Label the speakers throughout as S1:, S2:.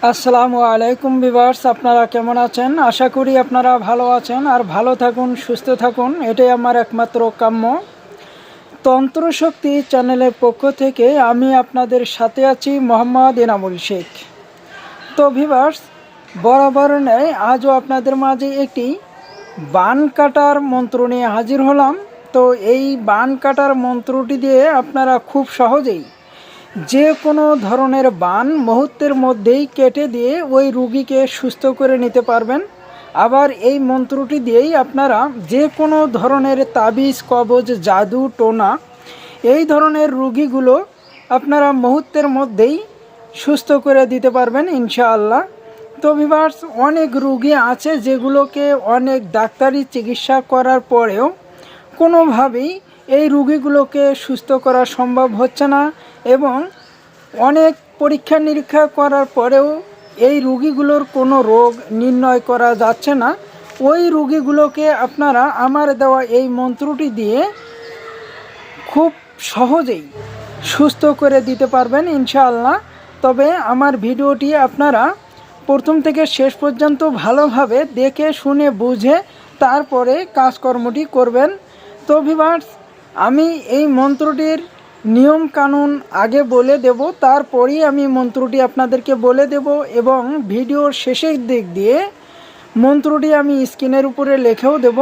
S1: আসসালামু আলাইকুম ভিউয়ার্স, আপনারা কেমন আছেন? আশা করি আপনারা ভালো আছেন আর ভালো থাকুন, সুস্থ থাকুন, এটাই আমার একমাত্র কাম্য। তন্ত্রশক্তি চ্যানেলের পক্ষ থেকে আমি আপনাদের সাথে আছি মোহাম্মদ এনামুল শেখ। তো ভিউয়ার্স, বরাবর নেয় আজও আপনাদের মাঝে একটি বান কাটার মন্ত্র নিয়ে হাজির হলাম। তো এই বান কাটার মন্ত্রটি দিয়ে আপনারা খুব সহজেই যে কোনো ধরনের বান মুহূর্তের মধ্যেই কেটে দিয়ে ওই রুগীকে সুস্থ করে নিতে পারবেন। আবার এই মন্ত্রটি দিয়েই আপনারা যে কোনো ধরনের তাবিজ, কবজ, জাদু, টোনা এই ধরনের রুগীগুলো আপনারা মুহূর্তের মধ্যেই সুস্থ করে দিতে পারবেন ইনশাআল্লাহ। তো ভিউয়ার্স, অনেক রুগী আছে যেগুলোকে অনেক ডাক্তারি চিকিৎসা করার পরেও কোনোভাবেই এই রুগীগুলোকে সুস্থ করা সম্ভব হচ্ছে না, এবং অনেক পরীক্ষা নিরীক্ষা করার পরেও এই রুগীগুলোর কোনো রোগ নির্ণয় করা যাচ্ছে না। ওই রুগীগুলোকে আপনারা আমার দেওয়া এই মন্ত্রটি দিয়ে খুব সহজেই সুস্থ করে দিতে পারবেন ইনশাআল্লাহ। তবে আমার ভিডিওটি আপনারা প্রথম থেকে শেষ পর্যন্ত ভালোভাবে দেখে শুনে বুঝে তারপরে কাজকর্মটি করবেন। তো ভিউয়ার্স, আমি এই মন্ত্রটির নিয়ম কানুন আগে বলে দেব, তারপরেই আমি মন্ত্রটি আপনাদেরকে বলে দেব, এবং ভিডিওর শেষের দিক দিয়ে মন্ত্রটি আমি স্ক্রিনের উপরে লিখেও দেব।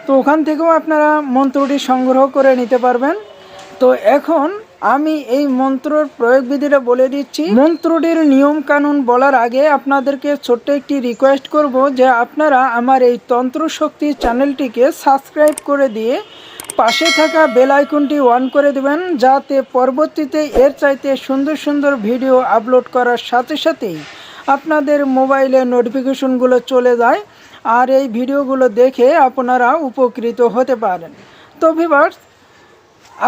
S1: তো ওখান থেকেও আপনারা মন্ত্রটি সংগ্রহ করে নিতে পারবেন। তো এখন আমি এই মন্ত্রের প্রয়োগবিধিটা বলে দিচ্ছি। মন্ত্রটির নিয়ম কানুন বলার আগে আপনাদেরকে ছোট্ট একটি রিকোয়েস্ট করব যে আপনারা আমার এই তন্ত্রশক্তি চ্যানেলটিকে সাবস্ক্রাইব করে দিয়ে পাশে থাকা বেল আইকনটি অন করে দেবেন, যাতে পরবর্তীতে এর চাইতে সুন্দর সুন্দর ভিডিও আপলোড করার সাথে সাথেই আপনাদের মোবাইলে নোটিফিকেশনগুলো চলে যায় আর এই ভিডিওগুলো দেখে আপনারা উপকৃত হতে পারেন। তো ভিউয়ার্স,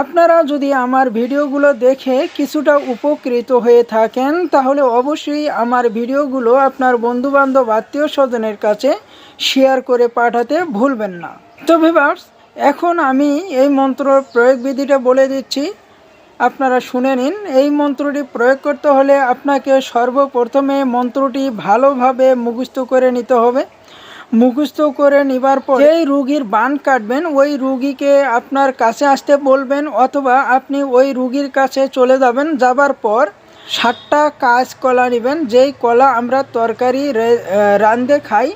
S1: আপনারা যদি আমার ভিডিওগুলো দেখে কিছুটা উপকৃত হয়ে থাকেন তাহলে অবশ্যই আমার ভিডিওগুলো আপনার বন্ধুবান্ধব, আত্মীয় স্বজনের কাছে শেয়ার করে পাঠাতে ভুলবেন না। তো ভিউয়ার্স, এখন আমি এই মন্ত্রর প্রয়োগবিধিটা বলে দিচ্ছি, আপনারা শুনে নিন। এই মন্ত্রটি প্রয়োগ করতে হলে আপনাকে সর্বপ্রথমে মন্ত্রটি ভালোভাবে মুখস্থ করে নিতে হবে। মুখস্থ করে নেবার পর যেই রুগীর বান কাটবেন ওই রুগীকে আপনার কাছে আসতে বলবেন, অথবা আপনি ওই রুগীর কাছে চলে যাবেন। যাবার পর 7টা কাঁচকলা নেবেন, যেই কলা আমরা তরকারি রাঁধে খাই।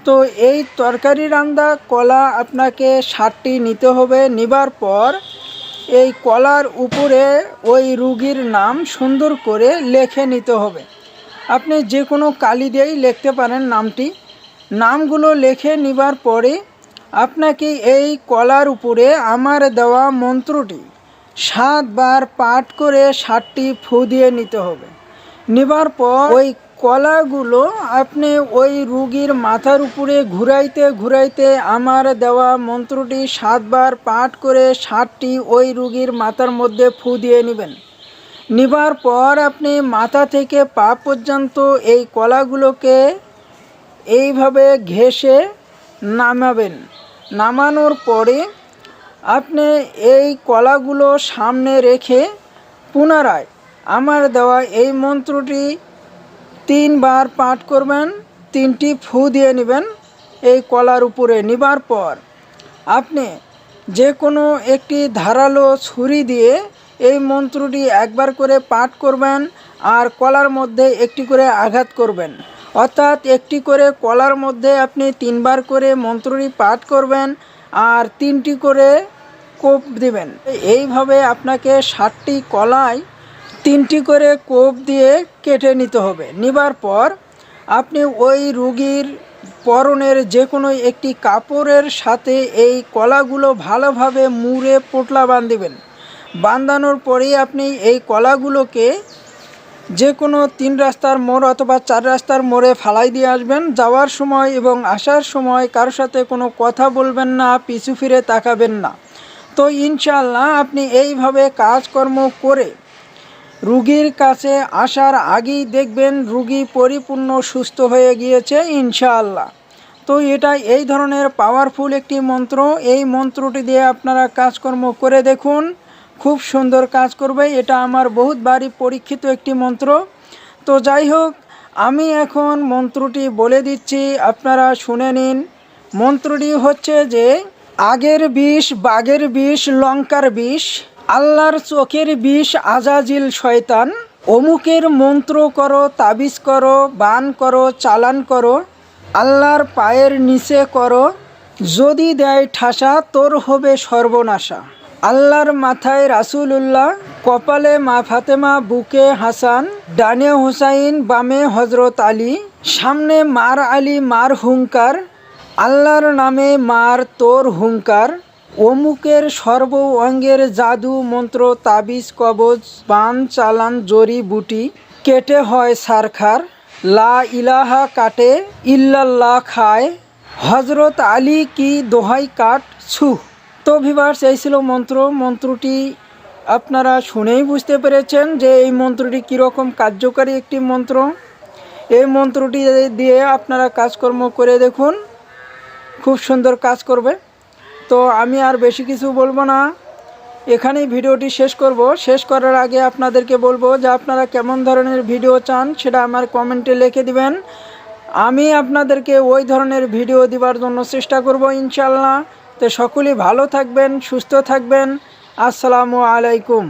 S1: তো এই তরকারি রান্দা কলা আপনাকে 7টি নিতে হবে। নেবার পর এই কলার উপরে ওই রুগীর নাম সুন্দর করে লিখে নিতে হবে। আপনি যে কোনো কালি দিয়েই লিখতে পারেন নামগুলো লিখে নেবার পরে আপনাকে এই কলার উপরে আমার দেওয়া মন্ত্রটি 7 বার পাঠ করে 7টি ফু দিয়ে নিতে হবে। নেবার পর ওই কলাগুলো আপনি ওই রুগীর মাথার উপরে ঘুরাইতে ঘুরাইতে আমার দেওয়া মন্ত্রটি 7 বার পাঠ করে 7টি ওই রুগীর মাথার মধ্যে ফু দিয়ে নেবেন। নেবার পর আপনি মাথা থেকে পা পর্যন্ত এই কলাগুলোকে এইভাবে ঘেঁষে নামাবেন। নামানোর পরে আপনি এই কলাগুলো সামনে রেখে পুনরায় আমার দেওয়া এই মন্ত্রটি 3 বার পাঠ করবেন, 3টি ফু দিয়ে নেবেন এই কলার উপরে। নেবার পর আপনি যে কোনো একটি ধারালো ছুরি দিয়ে এই মন্ত্রটি একবার করে পাঠ করবেন, আর কলার মধ্যে একটি করে আঘাত করবেন। অর্থাৎ একটি করে কলার মধ্যে আপনি 3 বার করে মন্ত্রটি পাঠ করবেন আর 3টি করে কোপ দিবেন। এইভাবে আপনাকে 7টি কলায় 3টি করে কোপ দিয়ে কেটে নিতে হবে। নেবার পর আপনি ওই রুগীর পরনের যে কোনো একটি কাপড়ের সাথে এই কলাগুলো ভালোভাবে মুড়ে পোটলা বাঁধিবেন। বাঁধানোর পরেই আপনি এই কলাগুলোকে যে কোনো 3 রাস্তার মোড় অথবা 4 রাস্তার মোড়ে ফালাই দিয়ে আসবেন। যাওয়ার সময় এবং আসার সময় কারোর সাথে কোনো কথা বলবেন না, পিছু ফিরে তাকাবেন না। তো ইনশাআল্লাহ আপনি এইভাবে কাজকর্ম করে রুগীর কাছে আসার আগেই দেখবেন রুগী পরিপূর্ণ সুস্থ হয়ে গিয়েছে ইনশাআল্লাহ। তো এটা এই ধরনের পাওয়ারফুল একটি মন্ত্র। এই মন্ত্রটি দিয়ে আপনারা কাজকর্ম করে দেখুন, খুব সুন্দর কাজ করবে। এটা আমার বহুতবারই পরীক্ষিত একটি মন্ত্র। তো যাই হোক, আমি এখন মন্ত্রটি বলে দিচ্ছি, আপনারা শুনে নিন। মন্ত্রটি হচ্ছে যে আগের বিষ, বাঘের বিষ, লঙ্কার বিষ, আল্লাহর চোখের বিষ, আজাজিল শয়তান, অমুকের মন্ত্র করো, তাবিজ করো, বান করো, চালান করো, আল্লাহর পায়ের নিচে করো, যদি দেয় ঠাসা তোর হবে সর্বনাশা। আল্লাহর মাথায় রাসূলুল্লাহ, কপালে মা ফাতেমা, বুকে হাসান, ডানে হুসাইন, বামে হজরত আলী, সামনে মার আলী মার হুঙ্কার, আল্লাহর নামে মার তোর হুঙ্কার, অমুকের সর্ব অঙ্গের জাদু মন্ত্র, তাবিজ, কবজ, বান, চালান, জড়ি বুটি, কেটে হয় সারখার, লা ইলাহা কাটে, ইল্লাল্লাহ খায়, হজরত আলী কি দোহাই কাট ছু। তো ভিউয়ার্স, এই ছিল মন্ত্রটি আপনারা শুনেই বুঝতে পেরেছেন যে এই মন্ত্রটি কীরকম কার্যকারী একটি মন্ত্র। এই মন্ত্রটি দিয়ে আপনারা কাজকর্ম করে দেখুন, খুব সুন্দর কাজ করবে। তো আমি আর বেশি কিছু বলবো না, এখানেই ভিডিওটি শেষ করব। শেষ করার আগে আপনাদেরকে বলবো যে আপনারা কেমন ধরনের ভিডিও চান সেটা আমার কমেন্টে লিখে দিবেন। আমি আপনাদেরকে ওই ধরনের ভিডিও দেওয়ার জন্য চেষ্টা করব ইনশাআল্লাহ। তো সকলেই ভালো থাকবেন, সুস্থ থাকবেন। আসসালামু আলাইকুম।